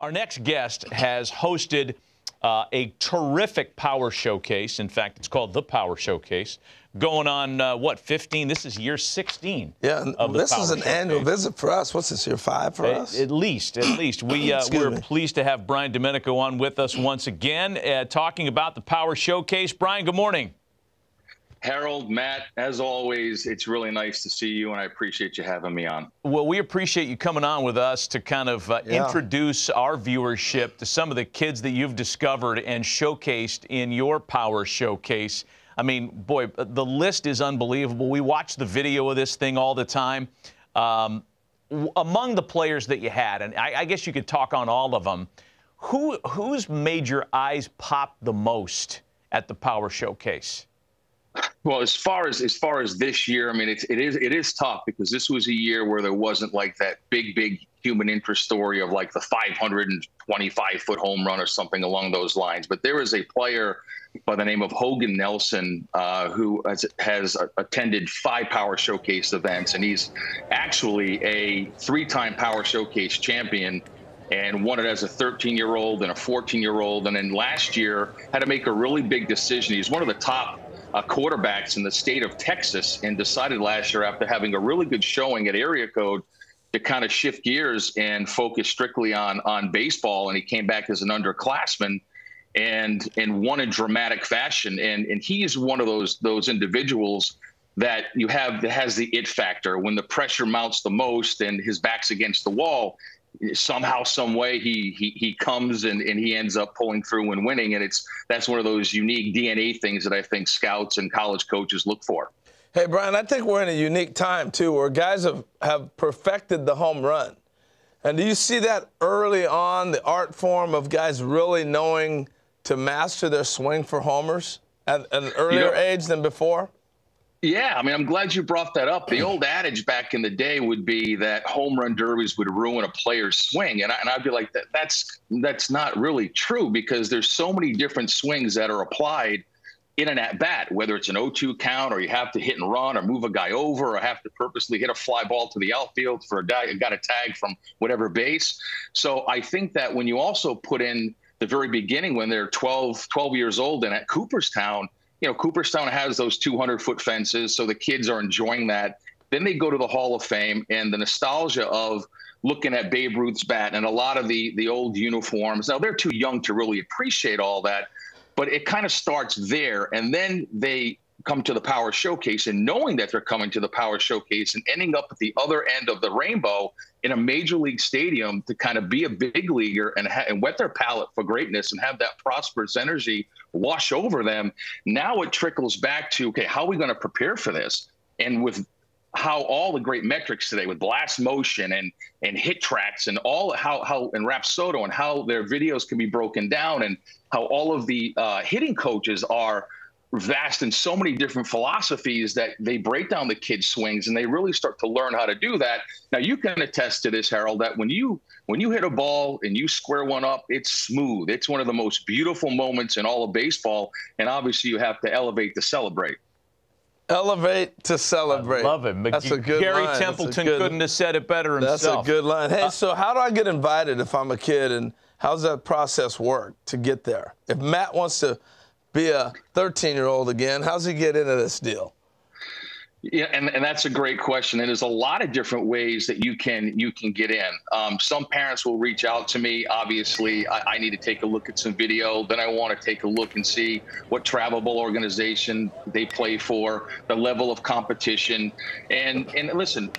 Our next guest has hosted a terrific power showcase. In fact, it's called the Power Showcase. Going on, what, 15? This is year 16. Yeah, of the this Power is an Showcase. annual visit for us. What's this, year 5 for us? At least. We're pleased to have Brian Domenico on with us once again, talking about the Power Showcase. Brian, good morning. Harold, Matt, as always, it's really nice to see you, and I appreciate you having me on. Well, we appreciate you coming on with us to kind of introduce our viewership to some of the kids that you've discovered and showcased in your Power Showcase. I mean, boy, the list is unbelievable. We watch the video of this thing all the time. Among the players that you had, and I guess you could talk on all of them, who's made your eyes pop the most at the Power Showcase? Well, as far as this year, I mean, it is tough because this was a year where there wasn't like that big human interest story of like the 525-foot home run or something along those lines. But there is a player by the name of Hogan Nelson who has attended 5 Power Showcase events, and he's actually a 3-time Power Showcase champion, and won it as a 13-year-old and a 14-year-old. And then last year had to make a really big decision. He's one of the top quarterbacks in the state of Texas, and decided last year, after having a really good showing at area code, to kind of shift gears and focus strictly on baseball. And he came back as an underclassman and won in dramatic fashion. And he is one of those individuals that has the it factor. When the pressure mounts the most and his back's against the wall, somehow, some way, he comes and he ends up pulling through and winning. And that's one of those unique DNA things that I think scouts and college coaches look for. Hey, Brian, I think we're in a unique time, too, where guys have perfected the home run. And do you see that early on, the art form of guys really knowing to master their swing for homers at an earlier age than before? Yeah, I mean, I'm glad you brought that up. The old adage back in the day would be that home run derbies would ruin a player's swing. And I'd be like, that's not really true, because there's so many different swings that are applied in an at-bat, whether it's an 0-2 count, or you have to hit and run, or move a guy over, or have to purposely hit a fly ball to the outfield for a guy who got a tag from whatever base. So I think that when you also put in the very beginning, when they're 12 years old and at Cooperstown, Cooperstown has those 200-foot fences, so the kids are enjoying that. Then they go to the Hall of Fame, and the nostalgia of looking at Babe Ruth's bat and a lot of the old uniforms. Now, they're too young to really appreciate all that, but it kind of starts there. And then they come to the Power Showcase, and knowing that they're coming to the Power Showcase and ending up at the other end of the rainbow in a major league stadium to kind of be a big leaguer and whet their palate for greatness and have that prosperous energy wash over them. Now it trickles back to, okay, how are we going to prepare for this? And with how all the great metrics today with blast motion and hit tracks and all how and Rapsodo and how their videos can be broken down, and how all of the hitting coaches are vast in so many different philosophies that they break down the kids' swings, and they really start to learn how to do that. Now, you can attest to this, Harold, that when you hit a ball and you square one up, it's smooth. It's one of the most beautiful moments in all of baseball, and obviously you have to elevate to celebrate. Elevate to celebrate. I love it. That's a good Gary line. Templeton couldn't have said it better himself. That's a good line. Hey, so how do I get invited if I'm a kid, and how's that process work to get there? If Matt wants to be a 13-year-old again, how's he get into this deal? Yeah, and that's a great question. And there's a lot of different ways that you can get in. Some parents will reach out to me. Obviously, I need to take a look at some video. Then I want to take a look and see what travelable organization they play for, the level of competition. And listen,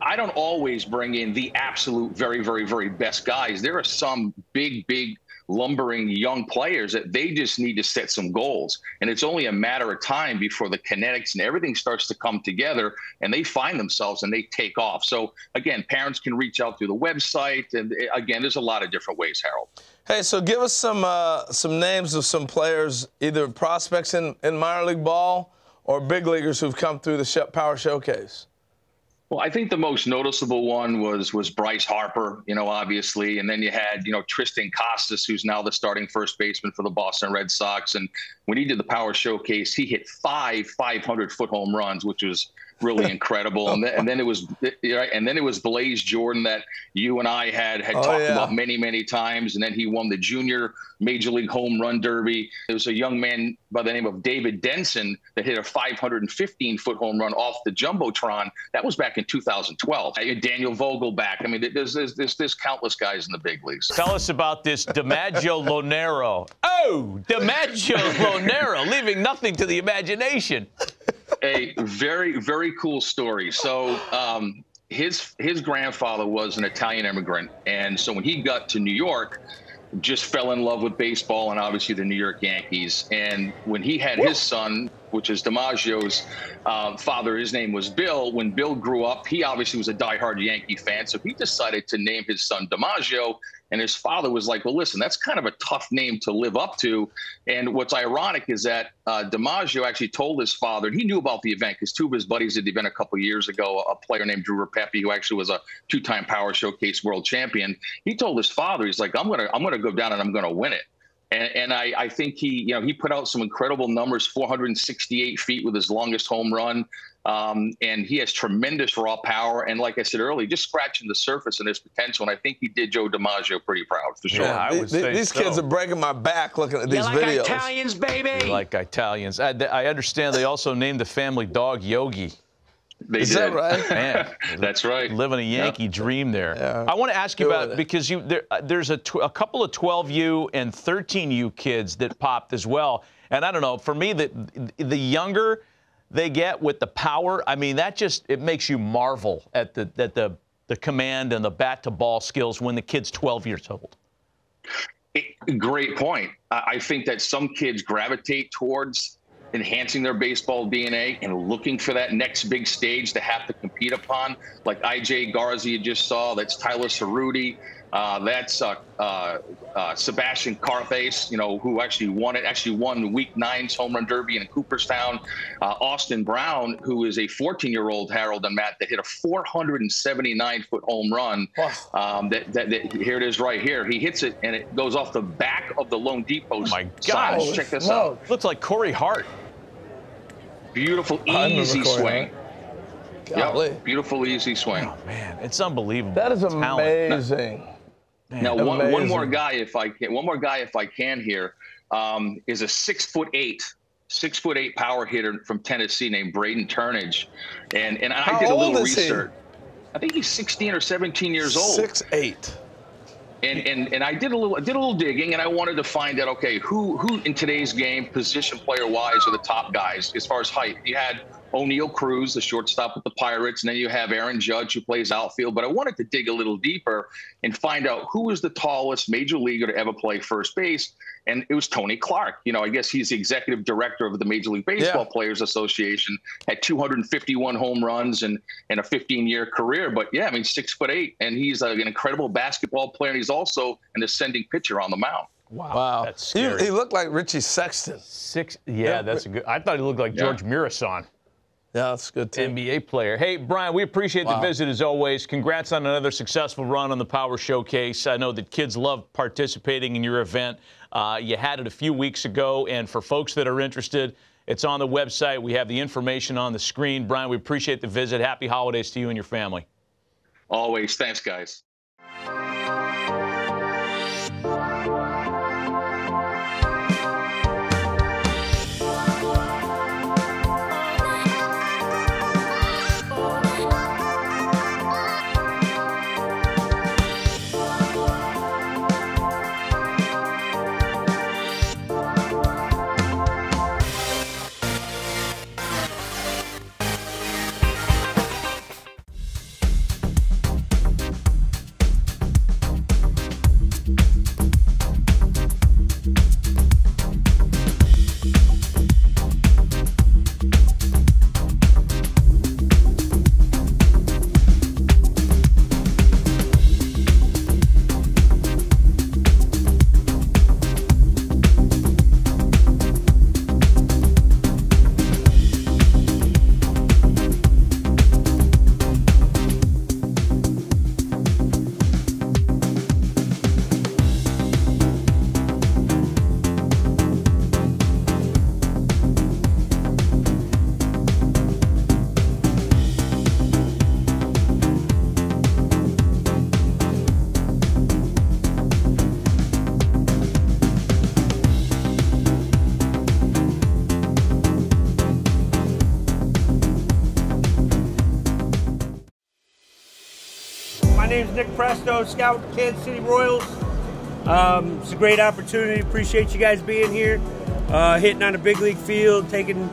I don't always bring in the absolute very best guys. There are some big lumbering young players that they just need to set some goals, and it's only a matter of time before the kinetics and everything starts to come together and they find themselves and they take off. So again, parents can reach out through the website, and again, there's a lot of different ways, Harold. Hey, so give us some names of some players, either prospects in minor league ball or big leaguers who've come through the Power Showcase. Well, I think the most noticeable one was Bryce Harper, obviously. And then you had, Tristan Costas, who's now the starting first baseman for the Boston Red Sox. And when he did the Power Showcase, he hit 5 500-foot home runs, which was really incredible. And then it was Blaze Jordan that you and I had talked about many times. And then he won the junior Major League Home Run Derby. There was a young man by the name of David Denson that hit a 515-foot home run off the Jumbotron. That was back in 2012. Daniel Vogelback. I mean, there's countless guys in the big leagues. Tell us about this DiMaggio Lonero. Oh, DiMaggio Lonero, leaving nothing to the imagination. A very, very cool story. So his grandfather was an Italian immigrant. And so when he got to New York, just fell in love with baseball and obviously the New York Yankees. And when he had his son, which is DiMaggio's father, his name was Bill. When Bill grew up, he obviously was a diehard Yankee fan. So he decided to name his son DiMaggio. And his father was like, well, listen, that's kind of a tough name to live up to. And what's ironic is that DiMaggio actually told his father, and he knew about the event because two of his buddies did the event a couple of years ago, a player named Drew Rapepi, who actually was a two-time Power Showcase world champion. He told his father, he's like, I'm gonna go down and I'm going to win it. And I think he put out some incredible numbers, 468 feet with his longest home run. And he has tremendous raw power. And like I said earlier, just scratching the surface in his potential. And I think he did Joe DiMaggio pretty proud, for sure. Yeah, I would say these kids are breaking my back looking at these videos. Like Italians, baby. Like Italians. I understand they also named the family dog Yogi. Is that right? Man, that's right. Living a Yankee dream there. Yeah. I want to ask you about, because there's a couple of 12U and 13U kids that popped as well. And I don't know, for me, the younger they get with the power, I mean, it makes you marvel at the command and the bat to ball skills when the kid's 12 years old. Great point. I think that some kids gravitate towards enhancing their baseball DNA and looking for that next big stage to have to compete upon, like IJ Garza you just saw. That's Tyler Cerruti. That's Sebastian Carthace, who actually won Week 9's Home Run Derby in Cooperstown. Austin Brown, who is a 14-year-old, Harold and Matt, that hit a 479-foot home run. Here it is right here. He hits it, and it goes off the back of the loanDepot. My gosh. Check this out. Looks like Corey Hart. Beautiful, easy swing. Yep, beautiful, easy swing. Oh, man, it's unbelievable. That is amazing. Now, one more guy, if I can here, is a 6'8" power hitter from Tennessee named Braden Turnage, and I did a little research. I think he's 16 or 17 years old. 6'8". And I did a little digging, and I wanted to find out, okay, who in today's game, position player wise, are the top guys as far as height. You had O'Neal Cruz, the shortstop with the Pirates, and then you have Aaron Judge, who plays outfield. But I wanted to dig a little deeper and find out who was the tallest major leaguer to ever play first base. And it was Tony Clark. I guess he's the executive director of the Major League Baseball Players Association, had 251 home runs and a 15-year career. But, yeah, I mean, 6'8", and he's an incredible basketball player, and he's also an ascending pitcher on the mound. Wow. That's scary. He looked like Richie Sexton. That's a good. I thought he looked like George Mirasan. Yeah, that's good, too. NBA player. Hey, Brian, we appreciate the visit as always. Congrats on another successful run on the Power Showcase. I know that kids love participating in your event. You had it a few weeks ago, and for folks that are interested, it's on the website. We have the information on the screen. Brian, we appreciate the visit. Happy holidays to you and your family. Always. Thanks, guys. Nick Presto, scout Kansas City Royals. It's a great opportunity. Appreciate you guys being here, hitting on a big league field. We're going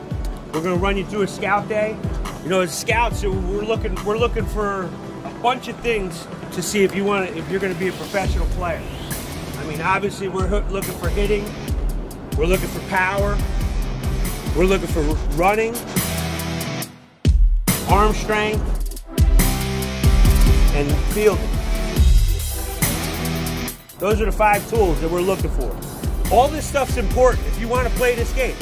to run you through a scout day. You know, as scouts, we're looking for a bunch of things to see if you're going to be a professional player. I mean, obviously, we're looking for hitting. We're looking for power. We're looking for running, arm strength, and fielding. Those are the 5 tools that we're looking for. All this stuff's important if you want to play this game.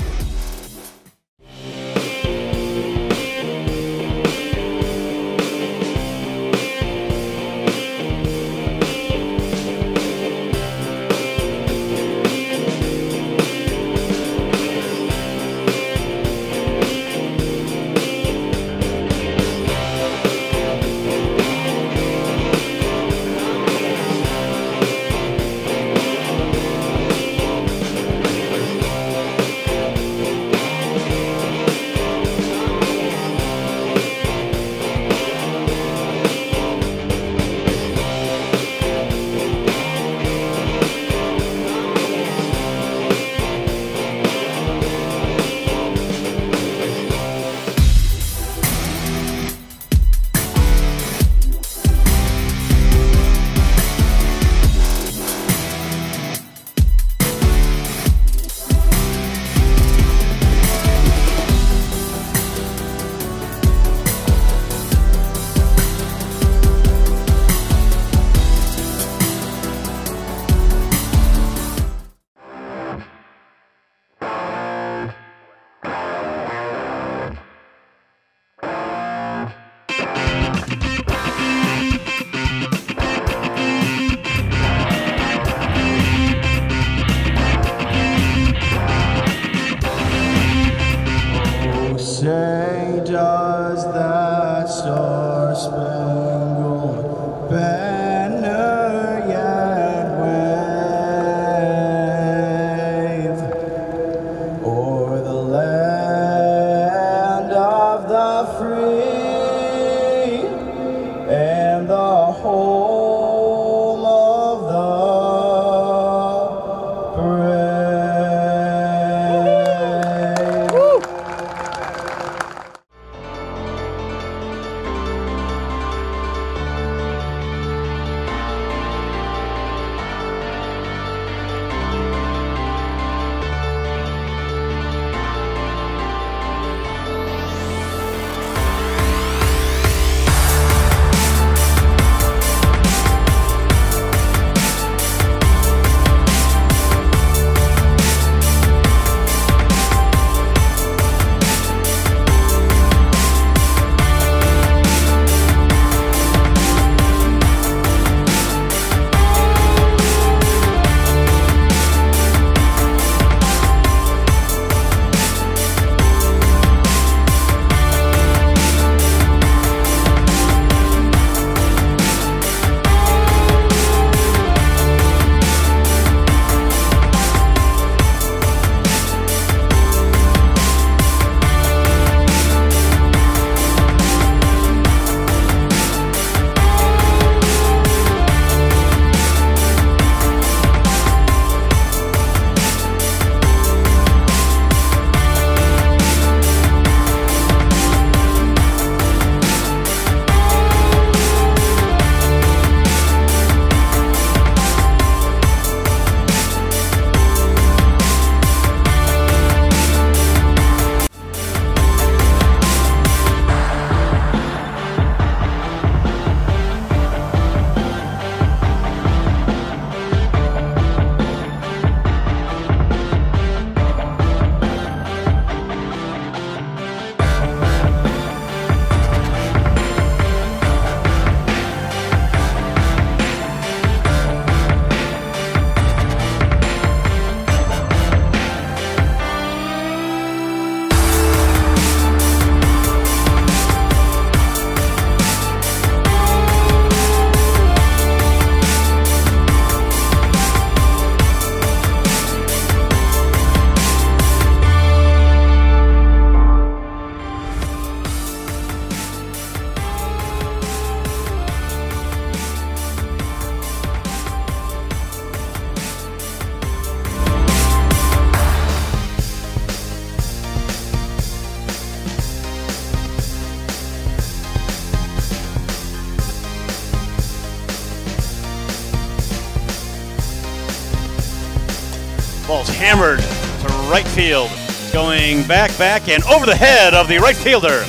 Ball's hammered to right field. Going back, and over the head of the right fielder.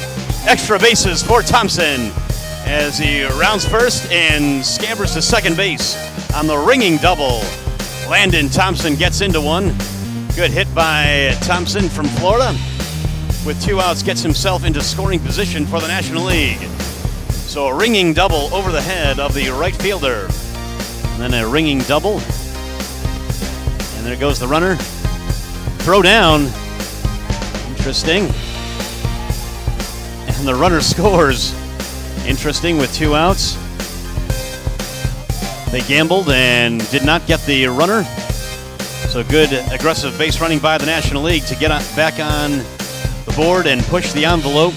Extra bases for Thompson as he rounds first and scampers to second base on the ringing double. Landon Thompson gets into one. Good hit by Thompson from Florida. With 2 outs, gets himself into scoring position for the National League. So a ringing double over the head of the right fielder. And then a ringing double. And there goes the runner. Throw down. Interesting. And the runner scores. Interesting with 2 outs. They gambled and did not get the runner. So good aggressive base running by the National League to get back on the board and push the envelope